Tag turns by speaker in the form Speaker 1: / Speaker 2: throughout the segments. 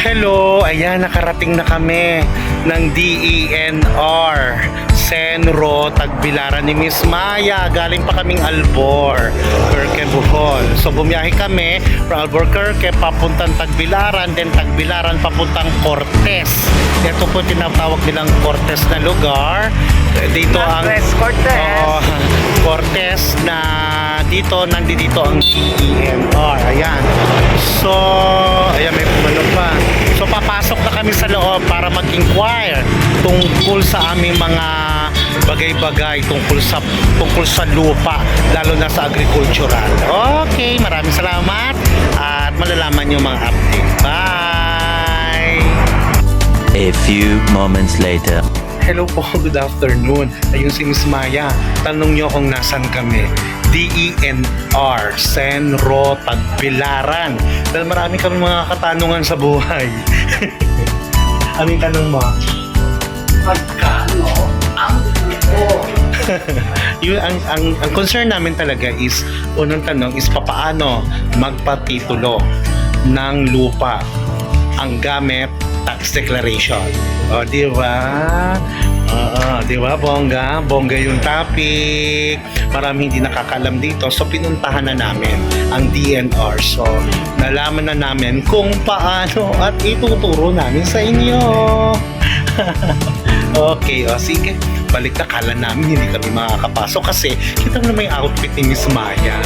Speaker 1: Hello, ayan, nakarating na kami ng DENR Senro Tagbilaran ni Miss Maya. Galing pa kaming Albuquerque, Bohol. So bumiyahe kami from Albuquerque papuntang Tagbilaran, then Tagbilaran papuntang Cortez. Ito po tinatawag nilang Cortez na lugar. Dito ang
Speaker 2: Cortez.
Speaker 1: Cortez na nandito ang DENR. Ayan. So, ayan, may pumalo pa. So, papasok na kami sa loob para mag-inquire tungkol sa aming mga bagay-bagay tungkol sa lupa, lalo na sa agricultural. Okay, maraming salamat at malalaman yung mga update. Bye!
Speaker 3: A few moments later.
Speaker 1: Hello po, good afternoon. Ayun si Miss Maya. Tanong niyo kung nasan kami. DENR, Senro Tagbilaran. Dahil marami kami mga katanungan sa buhay. Ano yung tanong mo?
Speaker 2: Magkano ang buko?
Speaker 1: ang concern namin talaga is, unang tanong is papaano magpatitulo ng lupa ang gamit tax declaration. O, di ba? Oo, di ba? Bongga yung topic. Marami hindi nakakaalam dito. So, pinuntahan na namin ang DENR. So, nalaman na namin kung paano at ituturo namin sa inyo. Okay, o sige. Balik na, kala namin hindi kami makakapasok kasi kita mo naman yung outfit ni Miss Maya.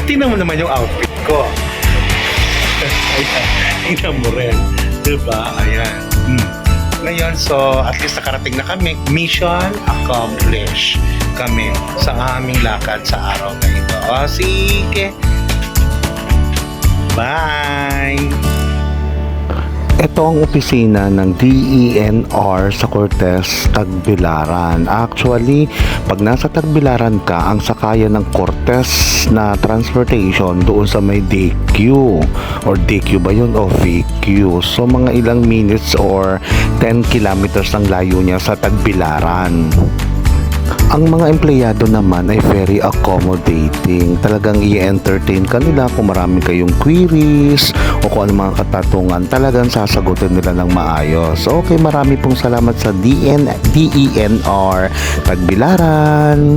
Speaker 1: Tingnan mo naman yung outfit ko. Ayan, tingnan mo rin. Diba? Ayan. Ngayon, so at least nakarating na kami. Mission accomplished kami sa aming lakad sa araw na ito. O, sige. Bye! Ito ang opisina ng DENR sa Cortez, Tagbilaran. Actually, pag nasa Tagbilaran ka, ang sakayan ng Cortez na transportation doon sa may DQ. Or DQ ba yun? O VQ. So, mga ilang minutes or 10 kilometers ang layo niya sa Tagbilaran. Ang mga empleyado naman ay very accommodating. Talagang i-entertain ka nila kung marami kayong queries o kung ano mga katatungan, talagang sasagutin nila ng maayos. Okay, marami pong salamat sa DENR Tagbilaran.